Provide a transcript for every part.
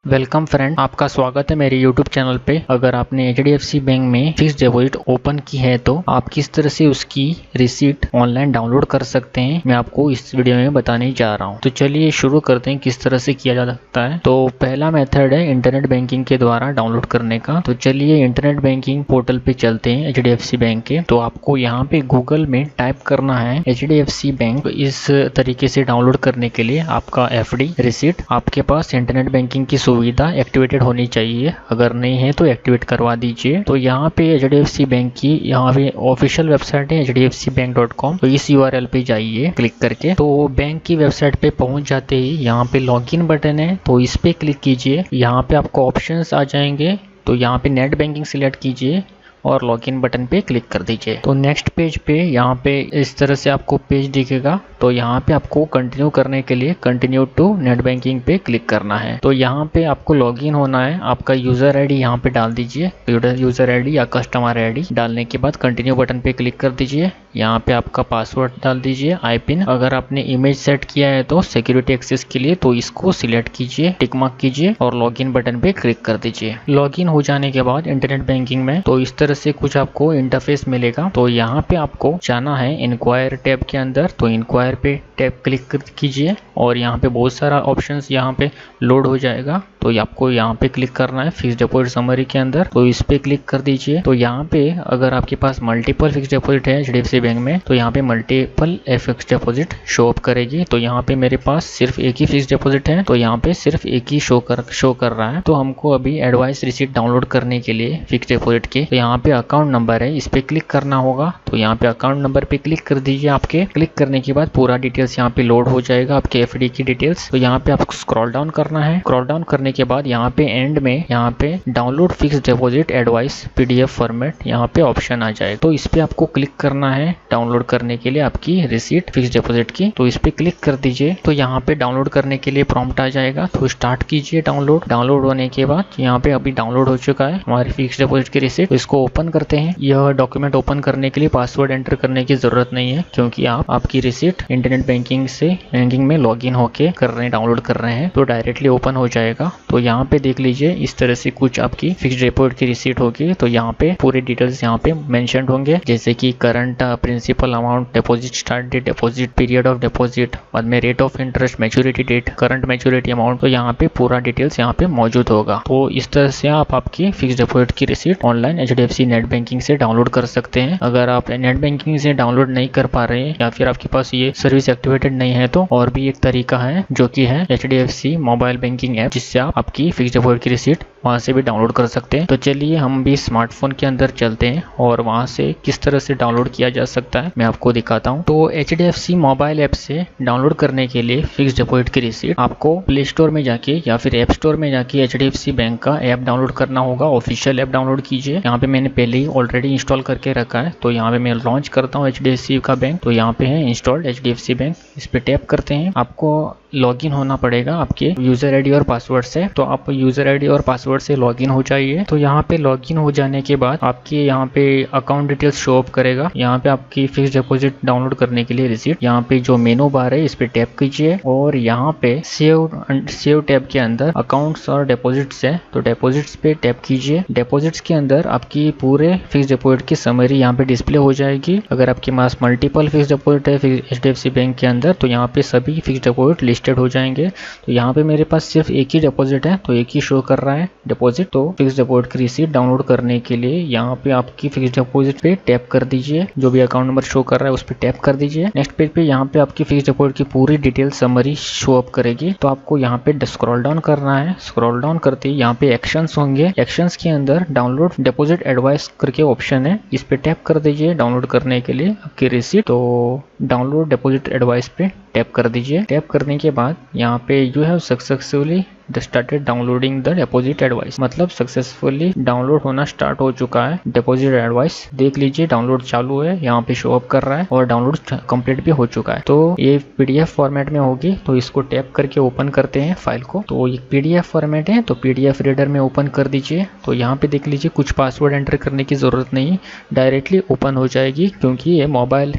Welcome friend, आपका स्वागत है मेरे YouTube चैनल पे। अगर आपने HDFC बैंक में फिक्स डिपॉजिट ओपन की है तो आप किस तरह से उसकी रिसीट ऑनलाइन डाउनलोड कर सकते हैं, मैं आपको इस वीडियो में बताने जा रहा हूं। तो चलिए शुरू करते हैं किस तरह से किया जा सकता है। तो पहला मेथड है इंटरनेट बैंकिंग के द्वारा डाउनलोड करने का। तो चलिए इंटरनेट बैंकिंग पोर्टल पे चलते हैं HDFC बैंक के। तो आपको यहाँ पे गूगल में टाइप करना है HDFC बैंक। इस तरीके से डाउनलोड करने के लिए आपका FD रिसीट आपके पास इंटरनेट बैंकिंग की सुविधा एक्टिवेटेड होनी चाहिए। अगर नहीं है तो एक्टिवेट करवा दीजिए। तो यहाँ पे HDFC बैंक की यहाँ पे ऑफिशियल वेबसाइट है hdfcbank.com। तो इस URL पे जाइए क्लिक करके। तो बैंक की वेबसाइट पे पहुंच जाते ही यहाँ पे लॉगिन बटन है, तो इस पे क्लिक कीजिए। यहाँ पे आपको ऑप्शंस आ जाएंगे, तो यहाँ पे नेट बैंकिंग सिलेक्ट कीजिए और लॉगिन बटन पे क्लिक कर दीजिए। तो नेक्स्ट पेज पे यहाँ पे इस तरह से आपको पेज दिखेगा। तो यहाँ पे आपको कंटिन्यू करने के लिए कंटिन्यू टू नेट बैंकिंग पे क्लिक करना है। तो यहाँ पे आपको लॉगिन होना है। आपका यूजर आईडी यहाँ पे डाल दीजिए, यूजर आईडी या कस्टमर आईडी डालने के बाद कंटिन्यू बटन पे क्लिक कर दीजिए। यहाँ पे आपका पासवर्ड डाल दीजिए, IPIN। अगर आपने इमेज सेट किया है तो सिक्योरिटी एक्सेस के लिए तो इसको सिलेक्ट कीजिए, टिक मार्क कीजिए और लॉगिन बटन पे क्लिक कर दीजिए। लॉगिन हो जाने के बाद इंटरनेट बैंकिंग में तो इस तरह से कुछ आपको इंटरफेस मिलेगा। तो यहाँ पे आपको जाना है इंक्वायर टैब के अंदर। तो इंक्वायर पे टैब क्लिक कीजिए और यहाँ पे बहुत सारा ऑप्शंस यहाँ पे लोड हो जाएगा। तो आपको यहाँ पे क्लिक करना है फिक्स डिपॉजिट समरी के अंदर। तो इस पे क्लिक कर दीजिए। तो यहाँ पे अगर आपके पास मल्टीपल फिक्स डिपॉजिट है HDFC बैंक में तो यहाँ पे multiple fix deposit show up करेगी। तो यहाँ पे मेरे पास सिर्फ एक ही फिक्स डिपॉजिट है, तो यहाँ पे सिर्फ एक ही शो कर रहा है। तो हमको अभी एडवाइस रिसीट डाउनलोड करने के लिए फिक्स डिपॉजिट के, तो यहाँ पे अकाउंट नंबर है, इस पे क्लिक करना होगा। तो यहाँ पे अकाउंट नंबर पे क्लिक कर दीजिए। आपके क्लिक करने के बाद पूरा डिटेल्स यहाँ पे लोड हो जाएगा, आपके FD की डिटेल्स। तो यहाँ पे आपको स्क्रॉल डाउन करना है। स्क्रॉल डाउन करने के बाद यहाँ पे एंड में यहाँ पे download fix deposit advice PDF format यहाँ पे ऑप्शन आ जाएगा। तो इस पे आपको क्लिक करना है डाउनलोड करने के लिए आपकी रिसीट फिक्स डिपॉजिट की। तो इस पे क्लिक कर दीजिए। तो यहाँ पे डाउनलोड करने के लिए प्रॉम्प्ट आ जाएगा, तो स्टार्ट कीजिए डाउनलोड। डाउनलोड होने के बाद यहाँ पे अभी डाउनलोड हो चुका है हमारी फिक्स डिपॉजिट की रिसीट। तो इसको ओपन करते हैं। यह डॉक्यूमेंट ओपन करने के लिए पासवर्ड एंटर करने की जरूरत नहीं है, क्योंकि आप आपकी रिसीट इंटरनेट बैंकिंग में लॉगिन होके डाउनलोड कर रहे हैं, तो डायरेक्टली ओपन हो जाएगा। तो यहाँ पे देख लीजिए इस तरह से कुछ आपकी फिक्स डिपॉजिट की रिसीट होगी। तो यहाँ पे पूरे डिटेल्स यहाँ पे मेंशन्ड होंगे, जैसे कि current principal amount, deposit start date, deposit period of deposit, बाद में rate of interest, maturity date, current maturity amount. तो यहाँ पे पूरा डिटेल्स यहाँ पे मौजूद होगा। तो इस तरह से आप आपकी फिक्स डिपॉजिट की receipt online HDFC net banking से डाउनलोड कर सकते हैं। अगर आप नेट बैंकिंग से डाउनलोड नहीं कर पा रहे हैं या फिर आपके पास ये सर्विस एक्टिवेटेड नहीं है, तो और भी एक तरीका है जो कि है HDFC मोबाइल बैंकिंग ऐप, जिससे आप आपकी फिक्स डिपॉजिट की रिसीट वहां से भी डाउनलोड कर सकते हैं। तो चलिए हम भी स्मार्टफोन के अंदर चलते हैं और वहां से किस तरह से डाउनलोड किया जा सकता है मैं आपको दिखाता हूं। तो HDFC मोबाइल ऐप से डाउनलोड करने के लिए फिक्स डिपॉजिट की रिसीट आपको प्ले स्टोर में जाके या फिर ऐप स्टोर में जाके HDFC बैंक का ऐप डाउनलोड करना होगा। ऑफिशियल ऐप डाउनलोड कीजिए। यहाँ पे मैंने पहले ही ऑलरेडी इंस्टॉल करके रखा है। तो यहाँ पे मैं लॉन्च करता हूँ HDFC का बैंक। तो यहाँ पे है इंस्टॉल्ड HDFC बैंक, इस पे टैप करते हैं। आपको लॉगिन होना पड़ेगा आपके यूजर आईडी और पासवर्ड से। तो आप यूजर आईडी और पासवर्ड से लॉगिन हो जाइए। तो यहाँ पे लॉगिन हो जाने के बाद आपके यहाँ पे अकाउंट डिटेल्स शो अप करेगा। यहाँ पे आपकी फिक्स डिपॉजिट डाउनलोड करने के लिए रिसीट, यहाँ पे जो मेनू बार है इस पे टैप कीजिए और यहाँ पे सेव टैब के अंदर अकाउंट्स और डिपॉजिट्स है, तो डिपॉजिट्स पे टैप कीजिए। डिपॉजिट्स के अंदर आपकी पूरे फिक्स डिपॉजिट की समरी यहाँ पे डिस्प्ले हो जाएगी। अगर आपके पास मल्टीपल फिक्स डिपॉजिट है HDFC बैंक के अंदर, तो यहाँ पे सभी फिक्स डिपॉजिट लिस्टेड हो जाएंगे। तो यहाँ पे मेरे पास सिर्फ एक ही डिपॉजिट है, तो एक ही शो कर रहा है डिपॉजिट। तो फिक्स डिपॉजिट की रिसीट डाउनलोड करने के लिए यहाँ पे आपकी फिक्स डिपॉजिट पे टैप कर दीजिए। जो भी अकाउंट नंबर शो कर रहा है उस पे टैप कर दीजिए। नेक्स्ट पेज पे यहाँ पे आपकी फिक्स डिपॉजिट की पूरी डिटेल समरी शो अप करेगी। तो आपको यहाँ पे स्क्रॉल डाउन करना है। स्क्रॉल डाउन करते ही यहाँ पे एक्शंस होंगे। एक्शंस के अंदर डाउनलोड डिपॉजिट एडवाइस करके ऑप्शन है, इस पे टैप कर दीजिए डाउनलोड करने के लिए आपकी रिसीट। तो डाउनलोड डिपॉजिट एडवाइस पे टैप कर दीजिए। टैप करने के बाद यहाँ पे you have successfully started downloading the deposit advice, मतलब सक्सेसफुली डाउनलोड होना स्टार्ट हो चुका है डिपॉजिट एडवाइस। देख लीजिए डाउनलोड चालू है, यहाँ पे शो अप कर रहा है और डाउनलोड कंप्लीट भी हो चुका है। तो ये PDF फॉर्मेट में होगी, तो इसको टैप करके ओपन करते हैं फाइल को। तो ये PDF फॉर्मेट है, तो PDF रीडर में ओपन कर दीजिए। तो यहाँ पे देख लीजिए कुछ पासवर्ड एंटर करने की जरूरत नहीं, डायरेक्टली ओपन हो जाएगी, क्योंकि ये मोबाइल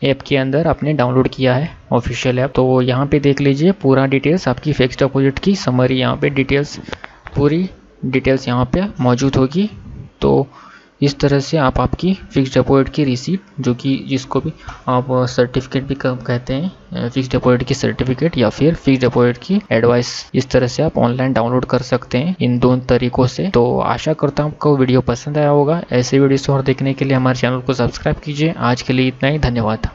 ऐप के अंदर आपने डाउनलोड किया है ऑफिशियल ऐप। तो यहाँ पे देख लीजिए पूरा डिटेल्स आपकी फिक्स डिपॉजिट की समरी यहाँ पे डिटेल्स पूरी डिटेल्स यहाँ पे मौजूद होगी। तो इस तरह से आप आपकी फिक्स डिपॉजिट की रिसीट, जो कि जिसको भी आप सर्टिफिकेट भी कहते हैं, फिक्स डिपॉजिट की सर्टिफिकेट या फिर फिक्स डिपॉजिट की एडवाइस, इस तरह से आप ऑनलाइन डाउनलोड कर सकते हैं इन दोनों तरीकों से। तो आशा करता हूँ आपको वीडियो पसंद आया होगा। ऐसे वीडियोस और देखने के लिए हमारे चैनल को सब्सक्राइब कीजिए। आज के लिए इतना ही, धन्यवाद।